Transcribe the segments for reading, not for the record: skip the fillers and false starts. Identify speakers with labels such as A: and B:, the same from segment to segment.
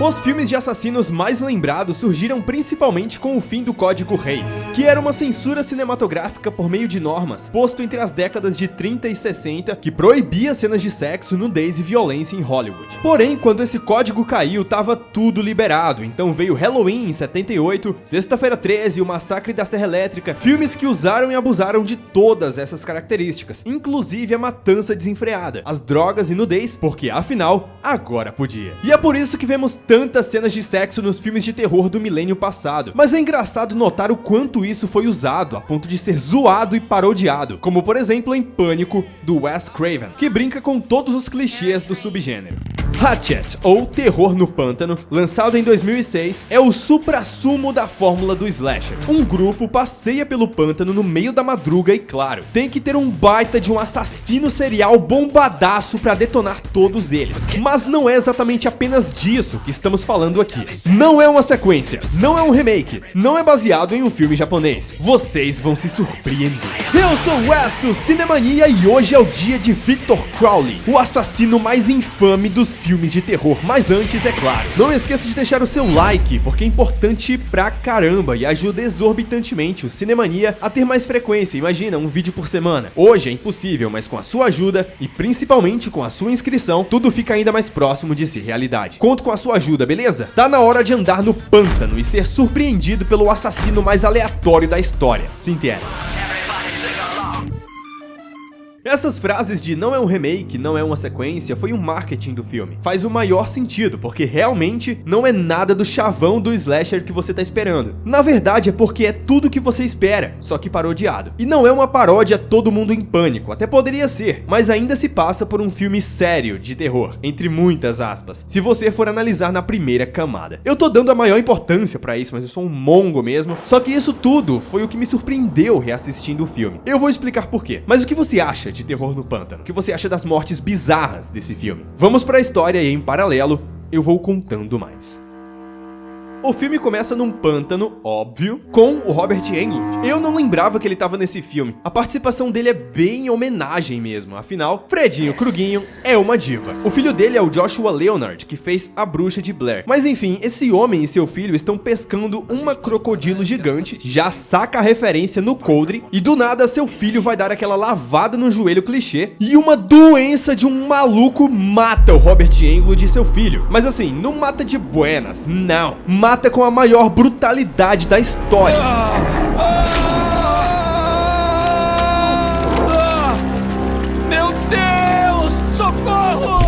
A: Os filmes de assassinos mais lembrados surgiram principalmente com o fim do Código Reis, que era uma censura cinematográfica por meio de normas, posto entre as décadas de 30 e 60, que proibia cenas de sexo, nudez e violência em Hollywood. Porém, quando esse código caiu, tava tudo liberado, então veio Halloween em 78, Sexta-feira 13, o Massacre da Serra Elétrica, filmes que usaram e abusaram de todas essas características, inclusive a matança desenfreada, as drogas e nudez, porque afinal, agora podia. E é por isso que vemos tantas cenas de sexo nos filmes de terror do milênio passado, mas é engraçado notar o quanto isso foi usado, a ponto de ser zoado e parodiado, como por exemplo em Pânico, do Wes Craven, que brinca com todos os clichês do subgênero. Hatchet, ou Terror no Pântano, lançado em 2006, é o suprassumo da fórmula do slasher. Um grupo passeia pelo pântano no meio da madruga e, claro, tem que ter um baita de um assassino serial bombadaço pra detonar todos eles. Mas não é exatamente apenas disso que estamos falando aqui. Não é uma sequência, não é um remake, não é baseado em um filme japonês. Vocês vão se surpreender. Eu sou o Wes do Cinemania e hoje é o dia de Victor Crowley, o assassino mais infame dos filmes de terror. Mas antes, é claro, não esqueça de deixar o seu like, porque é importante pra caramba e ajuda exorbitantemente o Cinemania a ter mais frequência. Imagina, um vídeo por semana. Hoje é impossível, mas com a sua ajuda e principalmente com a sua inscrição, tudo fica ainda mais próximo de ser realidade. Conto com a sua ajuda, beleza? Tá na hora de andar no pântano e ser surpreendido pelo assassino mais aleatório da história. Se inteira. Essas frases de não é um remake, não é uma sequência, foi um marketing do filme. Faz o maior sentido, porque realmente não é nada do chavão do slasher que você tá esperando. Na verdade é porque é tudo que você espera, só que parodiado. E não é uma paródia Todo Mundo em Pânico, até poderia ser, mas ainda se passa por um filme sério de terror, entre muitas aspas, se você for analisar na primeira camada. Eu tô dando a maior importância pra isso, mas eu sou um mongo mesmo, só que isso tudo foi o que me surpreendeu reassistindo o filme. Eu vou explicar por quê, mas o que você acha de Terror no Pântano? O que você acha das mortes bizarras desse filme? Vamos pra história e em paralelo, eu vou contando mais. O filme começa num pântano, óbvio, com o Robert Englund. Eu não lembrava que ele tava nesse filme. A participação dele é bem homenagem mesmo, afinal, Fredinho Kruguinho é uma diva. O filho dele é o Joshua Leonard, que fez A Bruxa de Blair. Mas enfim, esse homem e seu filho estão pescando uma crocodilo gigante, já saca a referência no coldre, e do nada seu filho vai dar aquela lavada no joelho clichê, e uma doença de um maluco mata o Robert Englund e seu filho. Mas assim, não mata de buenas, não. Mata com a maior brutalidade da história.
B: Meu Deus! Socorro!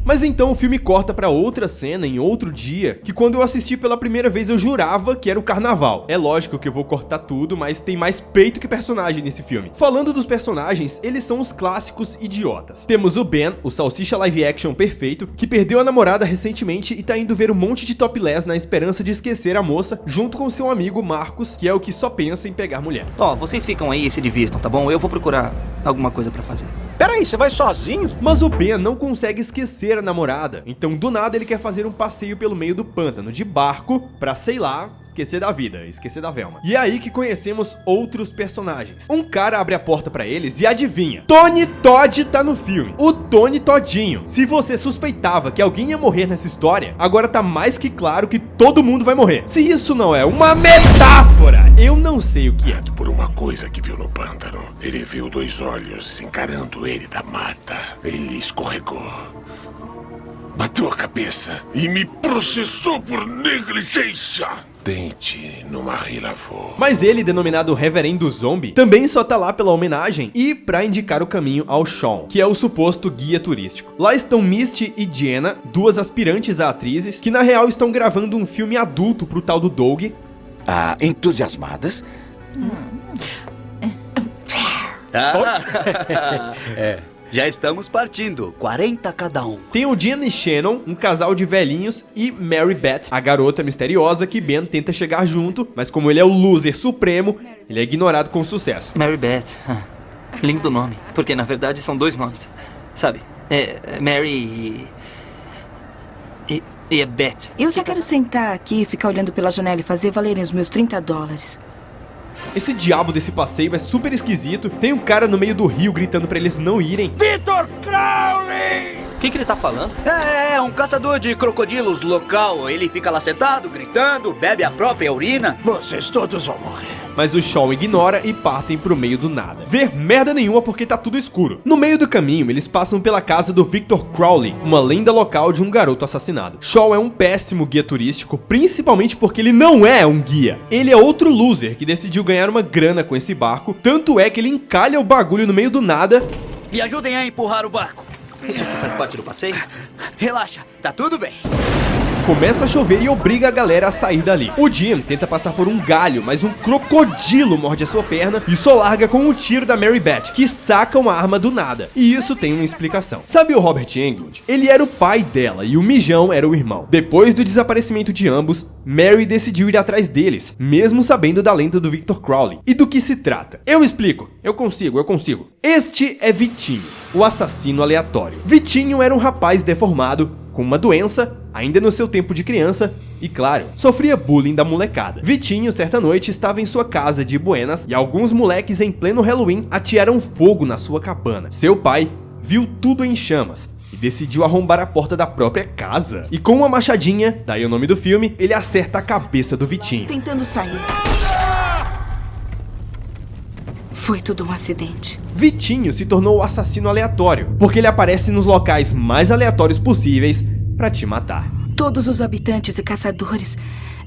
A: Mas então o filme corta pra outra cena em outro dia, que quando eu assisti pela primeira vez eu jurava que era o carnaval. É lógico que eu vou cortar tudo, mas tem mais peito que personagem nesse filme. Falando dos personagens, eles são os clássicos idiotas. Temos o Ben, o salsicha live action perfeito, que perdeu a namorada recentemente e tá indo ver um monte de topless na esperança de esquecer a moça, junto com seu amigo Marcos, que é o que só pensa em pegar mulher.
C: Ó, vocês ficam aí e se divirtam, tá bom? Eu vou procurar alguma coisa pra fazer.
B: Peraí, você vai sozinho?
A: Mas o Ben não consegue esquecer a namorada, então do nada ele quer fazer um passeio pelo meio do pântano de barco pra, sei lá, esquecer da vida, esquecer da Velma. E é aí que conhecemos outros personagens. Um cara abre a porta pra eles e adivinha, Tony Todd tá no filme, o Tony Todinho. Se você suspeitava que alguém ia morrer nessa história, agora tá mais que claro que todo mundo vai morrer. Se isso não é uma metáfora, eu não sei o que é.
D: Por uma coisa que viu no pântano, ele viu dois olhos encarando ele da mata. Ele escorregou, bateu a cabeça e me processou por negligência. Dente numa lavou.
A: Mas ele, denominado Reverendo Zombie, também só tá lá pela homenagem e pra indicar o caminho ao Sean, que é o suposto guia turístico. Lá estão Misty e Jenna, duas aspirantes a atrizes, que na real estão gravando um filme adulto pro tal do Doug.
E: Entusiasmadas?
C: Já estamos partindo, 40 cada um.
A: Tem o Jen e Shannon, um casal de velhinhos, e Mary Beth, a garota misteriosa que Ben tenta chegar junto, mas como ele é o loser supremo, ele é ignorado com sucesso.
C: Mary Beth, lindo nome, porque na verdade são dois nomes, sabe? Mary e a Beth.
F: Eu só quero sentar aqui, ficar olhando pela janela e fazer valerem os meus $30.
A: Esse diabo desse passeio é super esquisito. Tem um cara no meio do rio gritando pra eles não irem.
B: Victor Crowley!
C: O que ele tá falando?
G: É um caçador de crocodilos local. Ele fica lá sentado, gritando, bebe a própria urina.
B: Vocês todos vão morrer.
A: Mas o Shawn ignora e partem pro meio do nada. Ver merda nenhuma porque tá tudo escuro. No meio do caminho, eles passam pela casa do Victor Crowley, uma lenda local de um garoto assassinado. Shawn é um péssimo guia turístico, principalmente porque ele não é um guia. Ele é outro loser que decidiu ganhar uma grana com esse barco, tanto é que ele encalha o bagulho no meio do nada.
G: Me ajudem a empurrar o barco.
C: Isso aqui faz parte do passeio?
G: Relaxa, tá tudo bem.
A: Começa a chover e obriga a galera a sair dali. O Jim tenta passar por um galho, mas um crocodilo morde a sua perna e só larga com um tiro da Mary Beth, que saca uma arma do nada. E isso tem uma explicação. Sabe o Robert Englund? Ele era o pai dela e o Mijão era o irmão. Depois do desaparecimento de ambos, Mary decidiu ir atrás deles, mesmo sabendo da lenda do Victor Crowley. E do que se trata? Eu explico. Eu consigo. Este é Vitinho, o assassino aleatório. Vitinho era um rapaz deformado, com uma doença, ainda no seu tempo de criança, e claro, sofria bullying da molecada. Vitinho, certa noite, estava em sua casa de Buenas e alguns moleques em pleno Halloween atearam fogo na sua cabana. Seu pai viu tudo em chamas e decidiu arrombar a porta da própria casa. E com uma machadinha, daí o nome do filme, ele acerta a cabeça do Vitinho.
F: Tentando sair. Foi tudo um acidente.
A: Vitinho se tornou o assassino aleatório, porque ele aparece nos locais mais aleatórios possíveis pra te matar.
F: Todos os habitantes e caçadores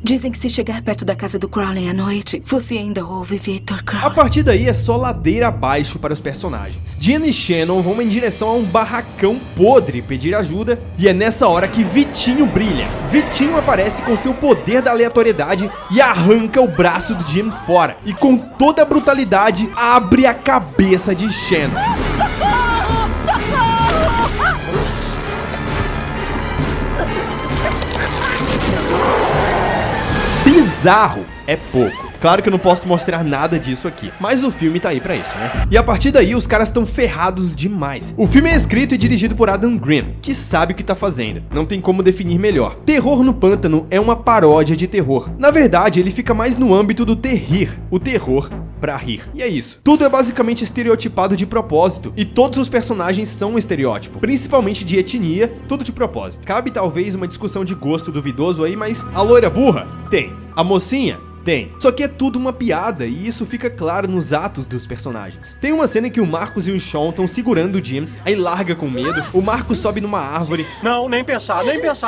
F: dizem que se chegar perto da casa do Crowley à noite, você ainda ouve Victor Crowley.
A: A partir daí é só ladeira abaixo para os personagens. Jen e Shannon vão em direção a um barracão podre pedir ajuda, e é nessa hora que Vitinho brilha. Vitinho aparece com seu poder da aleatoriedade e arranca o braço do Jim fora, e com toda a brutalidade abre a cabeça de Shannon. Bizarro é pouco. Claro que eu não posso mostrar nada disso aqui, mas o filme tá aí pra isso, né? E a partir daí, os caras estão ferrados demais. O filme é escrito e dirigido por Adam Green, que sabe o que tá fazendo. Não tem como definir melhor. Terror no Pântano é uma paródia de terror. Na verdade, ele fica mais no âmbito do terrir, o terror pra rir. E é isso. Tudo é basicamente estereotipado de propósito, e todos os personagens são um estereótipo, principalmente de etnia, tudo de propósito. Cabe talvez uma discussão de gosto duvidoso aí, mas a loira burra? Tem. A mocinha? Tem. Só que é tudo uma piada, e isso fica claro nos atos dos personagens. Tem uma cena que o Marcos e o Shawn estão segurando o Jim, aí larga com medo, o Marcos sobe numa árvore.
B: Não, nem pensar,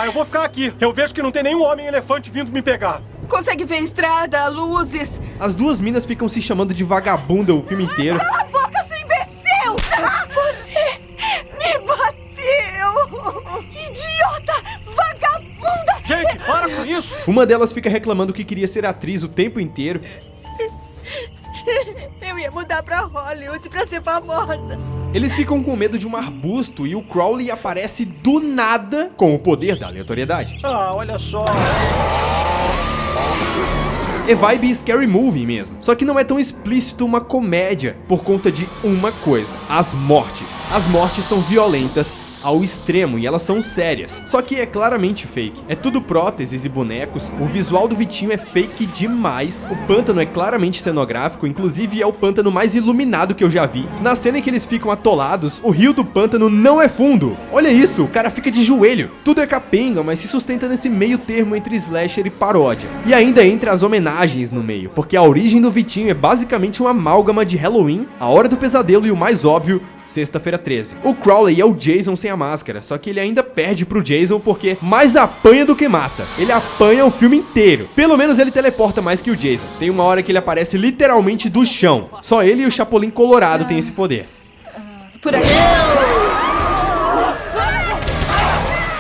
B: eu vou ficar aqui. Eu vejo que não tem nenhum homem-elefante vindo me pegar.
F: Consegue ver a estrada, luzes?
A: As duas minas ficam se chamando de vagabunda o filme inteiro.
F: Cala a boca, seu imbecil! Você me bateu! Idiota! Vagabunda!
B: Gente, para com isso!
A: Uma delas fica reclamando que queria ser atriz o tempo inteiro.
H: Eu ia mudar pra Hollywood pra ser famosa.
A: Eles ficam com medo de um arbusto e o Crowley aparece do nada com o poder da aleatoriedade.
B: Ah, olha só.
A: É vibe Scary Movie mesmo, só que não é tão explícito uma comédia por conta de uma coisa: as mortes. As mortes são violentas ao extremo e elas são sérias, só que é claramente fake. É tudo próteses e bonecos, o visual do Vitinho é fake demais, o pântano é claramente cenográfico, inclusive é o pântano mais iluminado que eu já vi. Na cena em que eles ficam atolados, o rio do pântano não é fundo. Olha isso, o cara fica de joelho. Tudo é capenga, mas se sustenta nesse meio termo entre slasher e paródia. E ainda entra as homenagens no meio, porque a origem do Vitinho é basicamente uma amálgama de Halloween, A Hora do Pesadelo e o mais óbvio, Sexta-feira 13. O Crowley é o Jason sem a máscara, só que ele ainda perde pro Jason porque mais apanha do que mata. Ele apanha o filme inteiro. Pelo menos ele teleporta mais que o Jason. Tem uma hora que ele aparece literalmente do chão. Só ele e o Chapolin Colorado têm esse poder.
F: Por aí.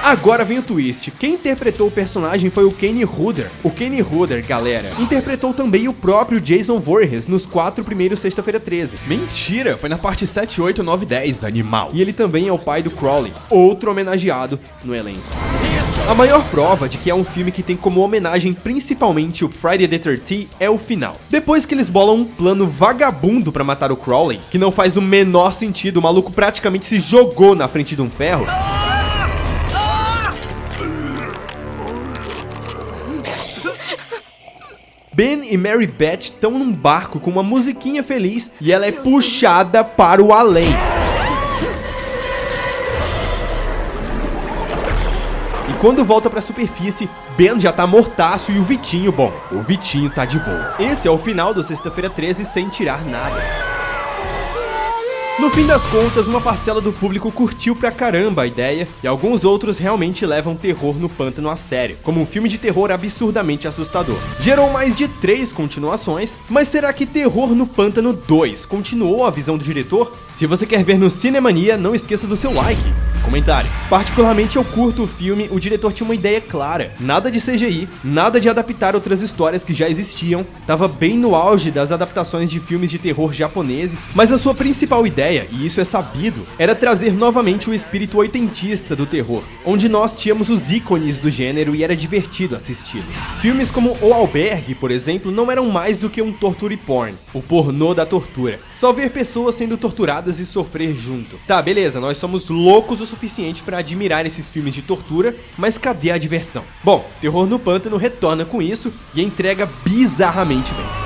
A: Agora vem o twist. Quem interpretou o personagem foi o Kane Hodder. O Kane Hodder, galera, interpretou também o próprio Jason Voorhees nos 4 primeiros Sexta-feira 13. Mentira, foi na parte 7, 8, 9 e 10, animal. E ele também é o pai do Crowley, outro homenageado no elenco. A maior prova de que é um filme que tem como homenagem principalmente o Friday the 13th é o final. Depois que eles bolam um plano vagabundo pra matar o Crowley, que não faz o menor sentido, o maluco praticamente se jogou na frente de um ferro. Ben e Mary Beth estão num barco com uma musiquinha feliz e ela é puxada para o além. E quando volta pra superfície, Ben já tá mortaço e o Vitinho, bom, o Vitinho tá de boa. Esse é o final do Sexta-feira 13 sem tirar nada. No fim das contas, uma parcela do público curtiu pra caramba a ideia e alguns outros realmente levam Terror no Pântano a sério, como um filme de terror absurdamente assustador. Gerou mais de 3 continuações, mas será que Terror no Pântano 2 continuou a visão do diretor? Se você quer ver no Cinemania, não esqueça do seu like. Comentário. Particularmente eu curto o filme, o diretor tinha uma ideia clara. Nada de CGI, nada de adaptar outras histórias que já existiam. Tava bem no auge das adaptações de filmes de terror japoneses, mas a sua principal ideia, e isso é sabido, era trazer novamente o espírito oitentista do terror, onde nós tínhamos os ícones do gênero e era divertido assisti-los. Filmes como O Albergue, por exemplo, não eram mais do que um torture porn, o pornô da tortura. Só ver pessoas sendo torturadas e sofrer junto. Tá, beleza, nós somos loucos o suficiente pra admirar esses filmes de tortura, mas cadê a diversão? Bom, Terror no Pântano retorna com isso e entrega bizarramente bem.